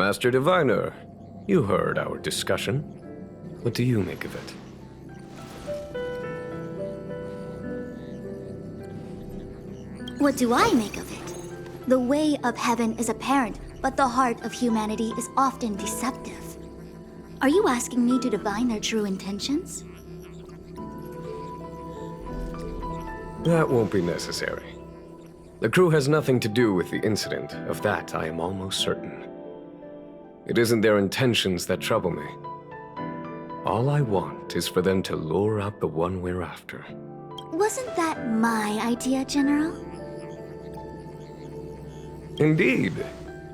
Master Diviner, you heard our discussion. What do you make of it? What do I make of it? The way of heaven is apparent, but the heart of humanity is often deceptive. Are you asking me to divine their true intentions? That won't be necessary. The crew has nothing to do with the incident. Of that, I am almost certain. It isn't their intentions that trouble me. All I want is for them to lure out the one we're after. Wasn't that my idea, General? Indeed.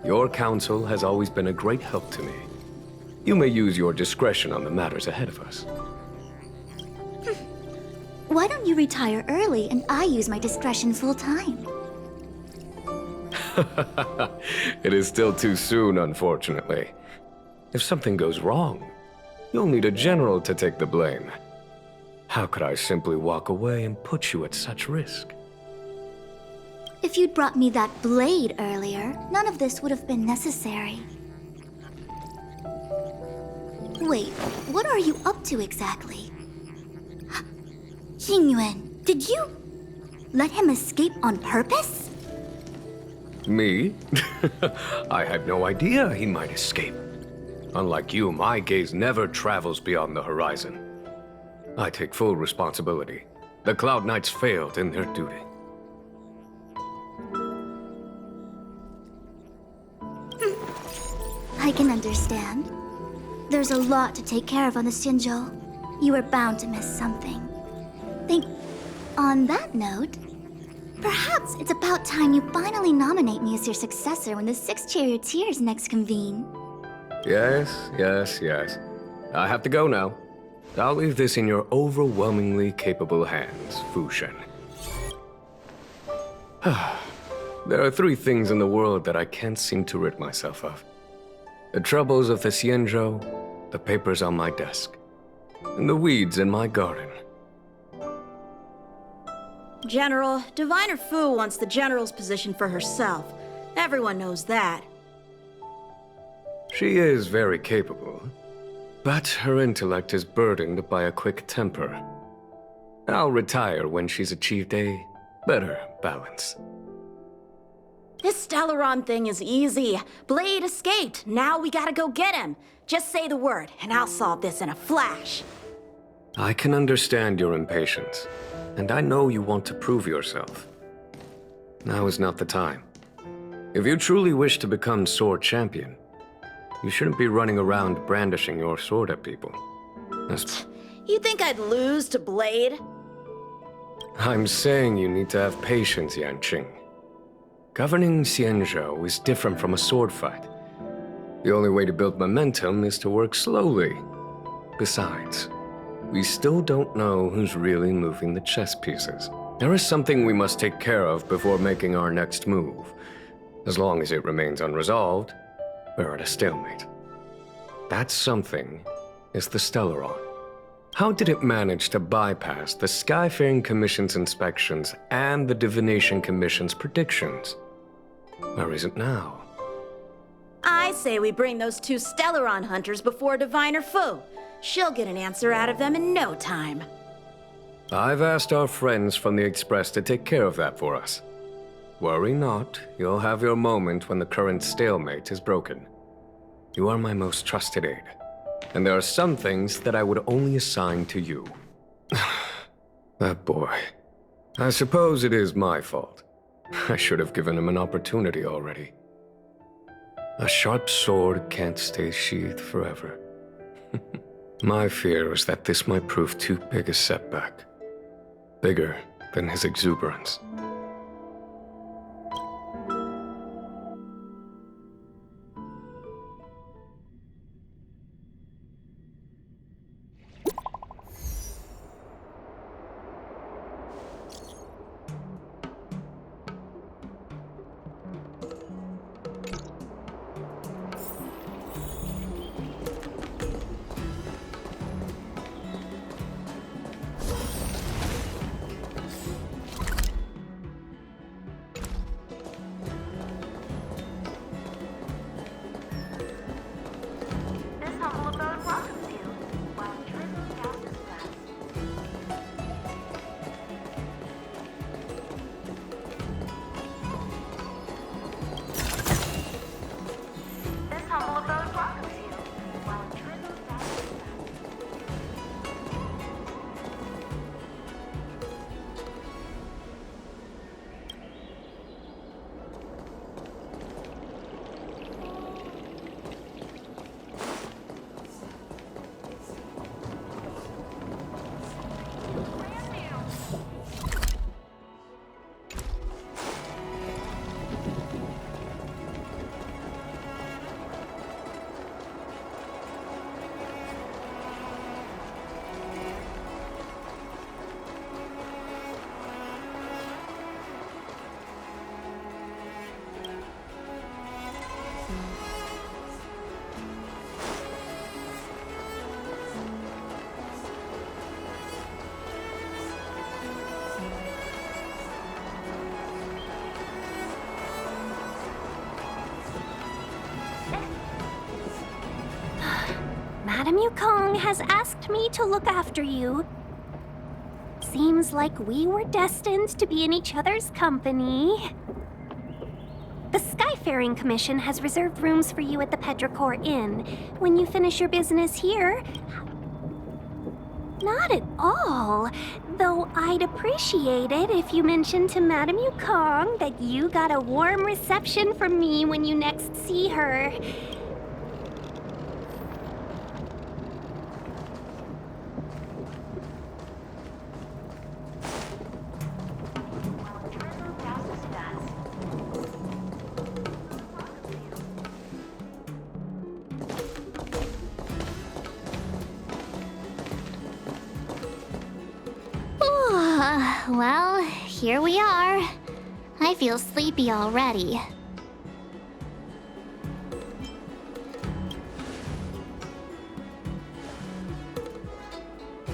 Your counsel has always been a great help to me. You may use your discretion on the matters ahead of us. Why don't you retire early and I use my discretion full time? It is still too soon, unfortunately. If something goes wrong, you'll need a general to take the blame. How could I simply walk away and put you at such risk? If you'd brought me that blade earlier, none of this would have been necessary. Wait, what are you up to exactly? Yingyuan, did you let him escape on purpose? Me? I had no idea he might escape. Unlike you, my gaze never travels beyond the horizon. I take full responsibility. The Cloud Knights failed in their duty. I can understand. There's a lot to take care of on the Xinzhou. You were bound to miss something. On that note, perhaps it's about time you finally nominate me as your successor when the 6 charioteers next convene. Yes. I have to go now. I'll leave this in your overwhelmingly capable hands, Fu Shen. There are 3 things in the world that I can't seem to rid myself of. The troubles of the Xianzhou, the papers on my desk, and the weeds in my garden. General, Diviner Fu wants the General's position for herself. Everyone knows that. She is very capable, but her intellect is burdened by a quick temper. I'll retire when she's achieved a better balance. This Stellaron thing is easy. Blade escaped. Now we gotta go get him. Just say the word, and I'll solve this in a flash. I can understand your impatience, and I know you want to prove yourself. Now is not the time. If you truly wish to become Sword Champion, you shouldn't be running around brandishing your sword at people. You think I'd lose to Blade? I'm saying you need to have patience, Yanqing. Governing Xianzhou is different from a sword fight. The only way to build momentum is to work slowly. Besides, we still don't know who's really moving the chess pieces. There is something we must take care of before making our next move. As long as it remains unresolved, we're at a stalemate. That something is the Stellaron. How did it manage to bypass the Skyfaring Commission's inspections and the Divination Commission's predictions? Where is it now? I say we bring those 2 Stellaron hunters before Diviner Fu. She'll get an answer out of them in no time. I've asked our friends from the Express to take care of that for us. Worry not, you'll have your moment when the current stalemate is broken. You are my most trusted aide, and there are some things that I would only assign to you. That boy. I suppose it is my fault. I should have given him an opportunity already. A sharp sword can't stay sheathed forever. My fear is that this might prove too big a setback. Bigger than his exuberance. Madame Yukong has asked me to look after you. Seems like we were destined to be in each other's company. The Skyfaring Commission has reserved rooms for you at the Petrichor Inn. When you finish your business here... Not at all. Though I'd appreciate it if you mentioned to Madame Yukong that you got a warm reception from me when you next see her. Well, here we are. I feel sleepy already.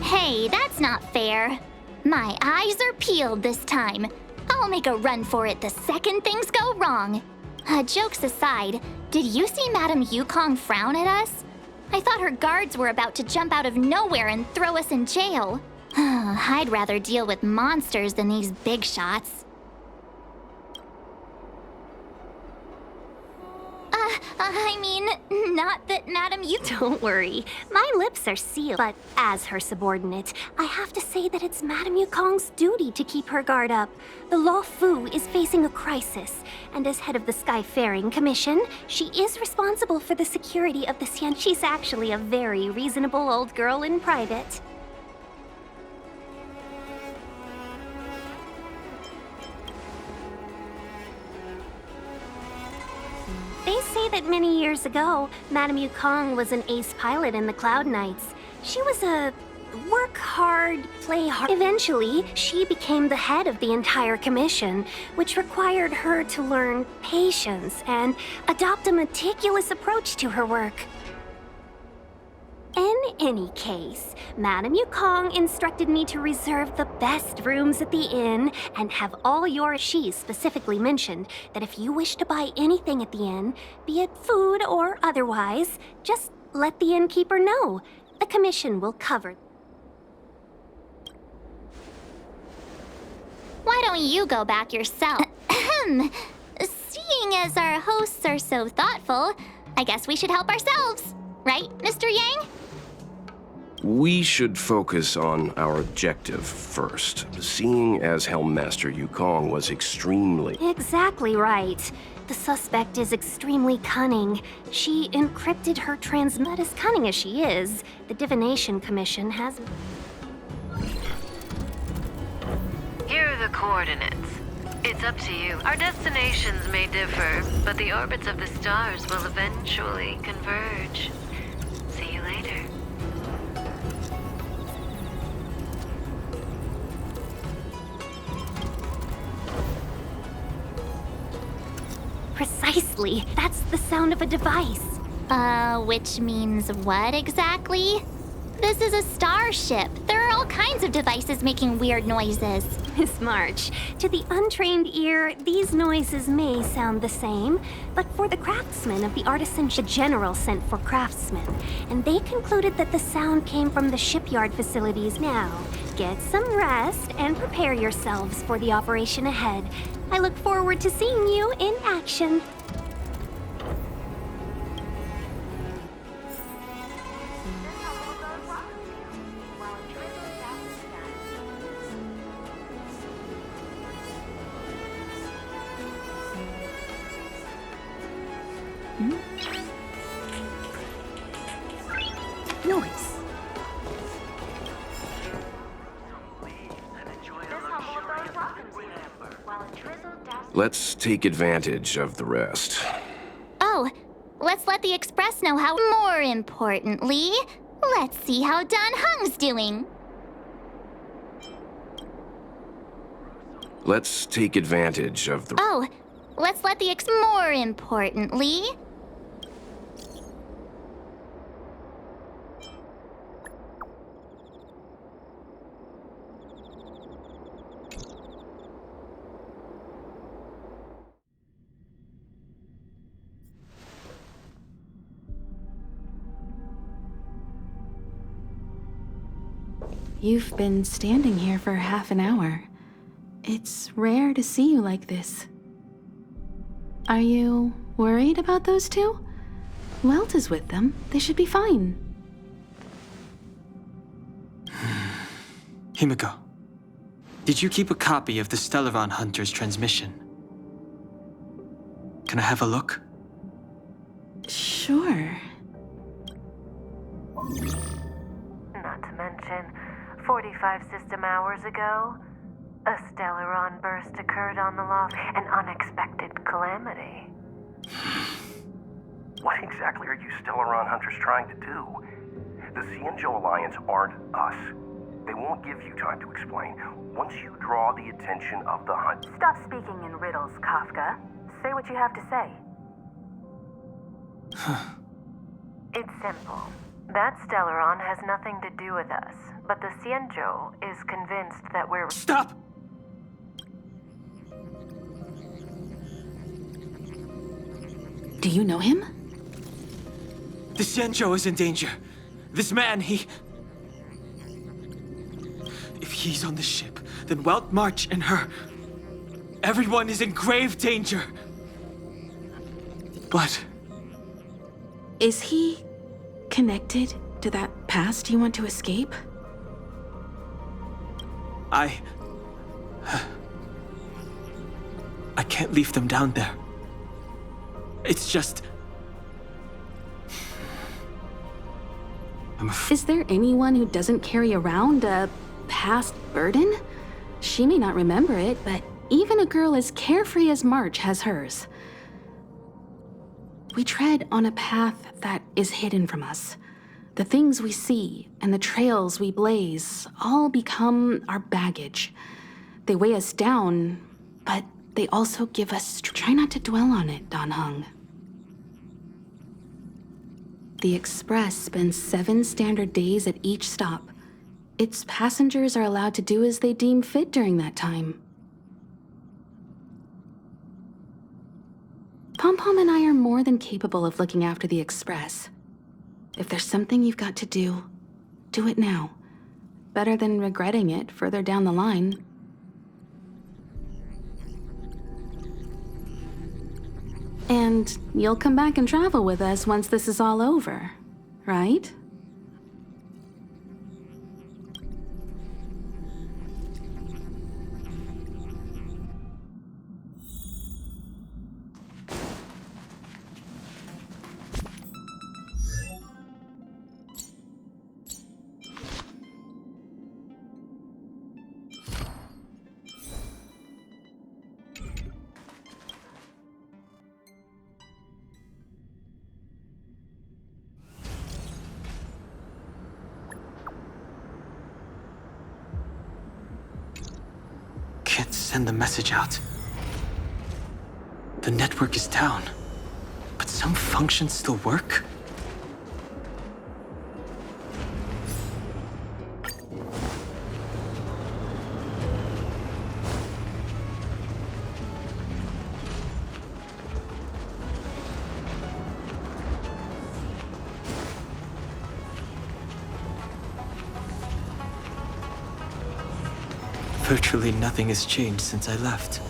Hey, that's not fair. My eyes are peeled this time. I'll make a run for it the second things go wrong. Jokes aside, did you see Madame Yukong frown at us? I thought her guards were about to jump out of nowhere and throw us in jail. I'd rather deal with monsters than these big shots. I mean, not that Madame you... Don't worry, my lips are sealed. But as her subordinate, I have to say that it's Madame Yukong's duty to keep her guard up. The Law Fu is facing a crisis, and as head of the Skyfaring Commission, she is responsible for the security of the Xian. She's actually a very reasonable old girl in private. They say that many years ago, Madame Yukong was an ace pilot in the Cloud Knights. She was a work hard, play hard. Eventually, she became the head of the entire commission, which required her to learn patience and adopt a meticulous approach to her work. In any case, Madame Yukong instructed me to reserve the best rooms at the inn and have all your... She specifically mentioned that if you wish to buy anything at the inn, be it food or otherwise, just let the innkeeper know. The commission will cover. Why don't you go back yourself? Seeing as our hosts are so thoughtful, I guess we should help ourselves. Right, Mr. Yang? We should focus on our objective first, seeing as Helmmaster Yukong was extremely... Exactly right. The suspect is extremely cunning. She encrypted her transmit. As cunning as she is, the Divination Commission has... Here are the coordinates. It's up to you. Our destinations may differ, but the orbits of the stars will eventually converge. See you later. Precisely. That's the sound of a device. Which means what exactly? This is a starship. There are all kinds of devices making weird noises. Miss March, to the untrained ear, these noises may sound the same, but for the craftsmen of the artisan, the general sent for craftsmen, and they concluded that the sound came from the shipyard facilities. Now, get some rest and prepare yourselves for the operation ahead. I look forward to seeing you in action. Noise. Let's take advantage of the rest. Oh, let's let the Express know how... More importantly, let's see how Dan Heng's doing. Let's take advantage of the... Oh, let's let the More importantly... You've been standing here for half an hour. It's rare to see you like this. Are you worried about those two? Welt is with them. They should be fine. Himiko, did you keep a copy of the Stellaron Hunter's transmission? Can I have a look? Sure. Not to mention, 45 system hours ago, a Stellaron burst occurred on the loft, an unexpected calamity. What exactly are you Stellaron Hunters trying to do? The Xianzhou Alliance aren't us. They won't give you time to explain. Once you draw the attention of the hunt... Stop speaking in riddles, Kafka. Say what you have to say. It's simple. That Stellaron has nothing to do with us, but the Xianzhou is convinced that we're... Stop! Do you know him? The Xianzhou is in danger. This man, If he's on the ship, then Welt March and her... Everyone is in grave danger. But... Is he connected to that past you want to escape? I can't leave them down there. It's just... Is there anyone who doesn't carry around a past burden? She may not remember it, but even a girl as carefree as March has hers. We tread on a path that is hidden from us. The things we see and the trails we blaze all become our baggage. They weigh us down, but they also give us... Try not to dwell on it, Dan Heng. The Express spends 7 standard days at each stop. Its passengers are allowed to do as they deem fit during that time. Pom-Pom and I are more than capable of looking after the Express. If there's something you've got to do it now. Better than regretting it further down the line. And you'll come back and travel with us once this is all over, right? Can't send the message out. The network is down, but some functions still work? Virtually nothing has changed since I left.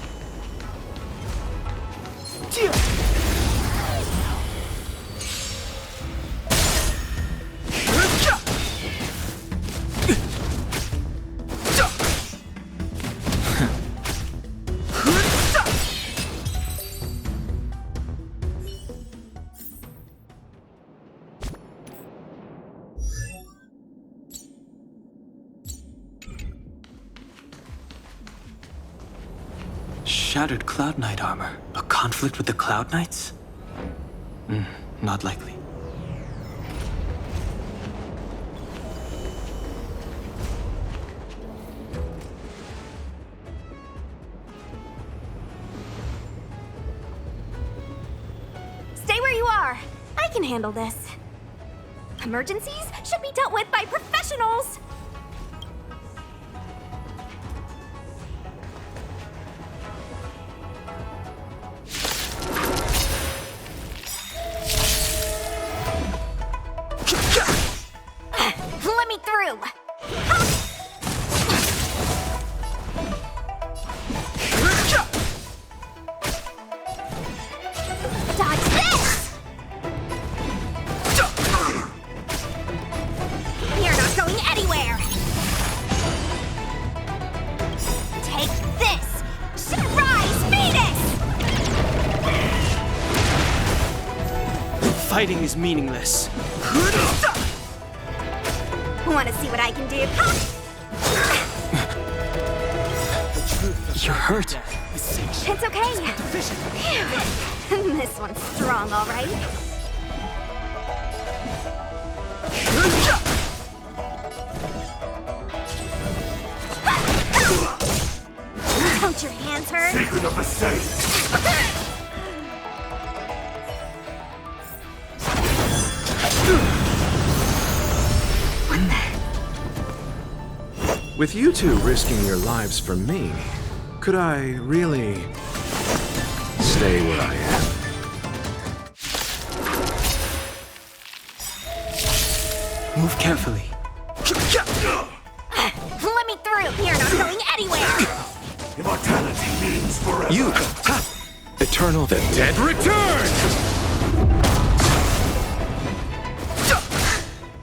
Shattered Cloud Knight armor. A conflict with the Cloud Knights? Not likely. Stay where you are. I can handle this. Emergencies should be dealt with by professionals. Let me through. Fighting is meaningless. Want to see what I can do? You're hurt. It's okay. Phew. This one's strong, all right. Don't your hands hurt? Secret of the safe. With you two risking your lives for me, could I really stay where I am? Move carefully. Let me through. You're not going anywhere. Immortality means forever. You! Ha! Eternal the dead return!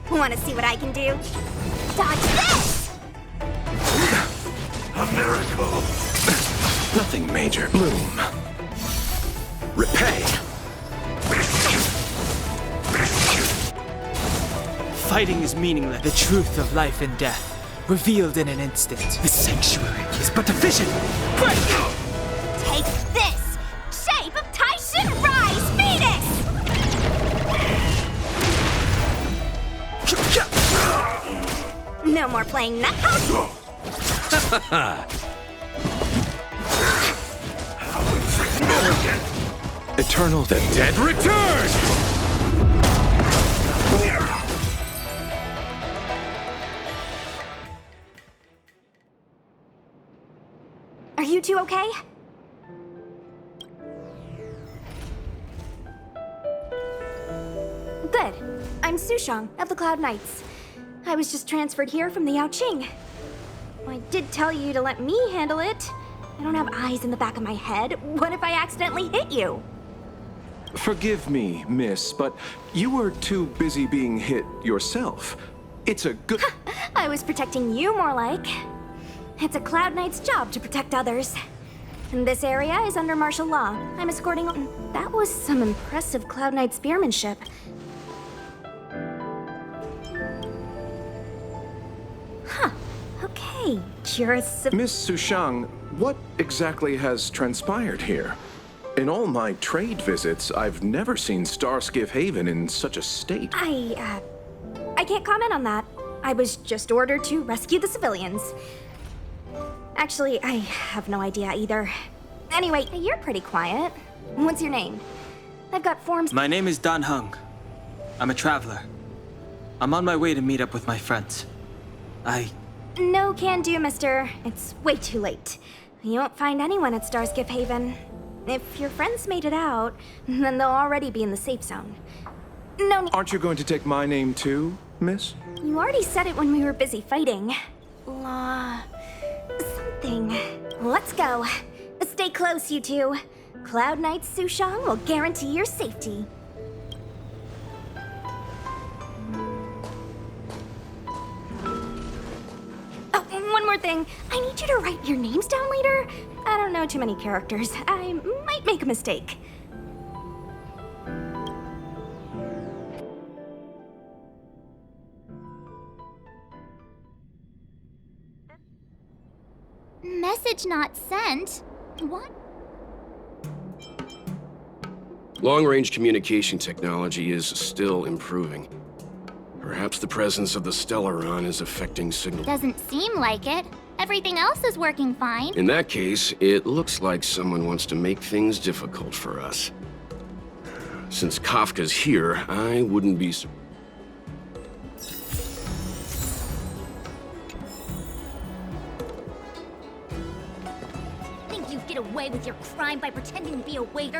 Want to see what I can do? Dodge this! A miracle. Nothing major. Bloom. Repay. Fighting is meaningless. The truth of life and death, revealed in an instant. The sanctuary is but a vision. Take this! Shape of Taishin Rise Phoenix! No more playing nut. Eternal the dead return! Are you two okay? Good. I'm Sushang of the Cloud Knights. I was just transferred here from the Yaoqing. I did tell you to let me handle it. I don't have eyes in the back of my head. What if I accidentally hit you? Forgive me, miss, but you were too busy being hit yourself. It's a good... I was protecting you more like. It's a Cloud Knight's job to protect others. And this area is under martial law. I'm escorting... That was some impressive Cloud Knight spearmanship. Huh. Okay. You're a... Miss Sushang, what exactly has transpired here? In all my trade visits, I've never seen Starskiff Haven in such a state. I can't comment on that. I was just ordered to rescue the civilians. Actually, I have no idea either. Anyway, you're pretty quiet. What's your name? I've got forms... My name is Dan Hung. I'm a traveler. I'm on my way to meet up with my friends. No can do, mister. It's way too late. You won't find anyone at Starskiff Haven. If your friends made it out, then they'll already be in the safe zone. No need... Aren't you going to take my name too, miss? You already said it when we were busy fighting. Something. Let's go. Stay close, you two. Cloud Knight Sushang will guarantee your safety. Oh, one more thing. I need you to write your names down later. I don't know too many characters. I might make a mistake. Message not sent? What? Long-range communication technology is still improving. Perhaps the presence of the Stellaron is affecting signal. Doesn't seem like it. Everything else is working fine. In that case, it looks like someone wants to make things difficult for us. Since Kafka's here, I wouldn't be surprised. Think you'd get away with your crime by pretending to be a waiter?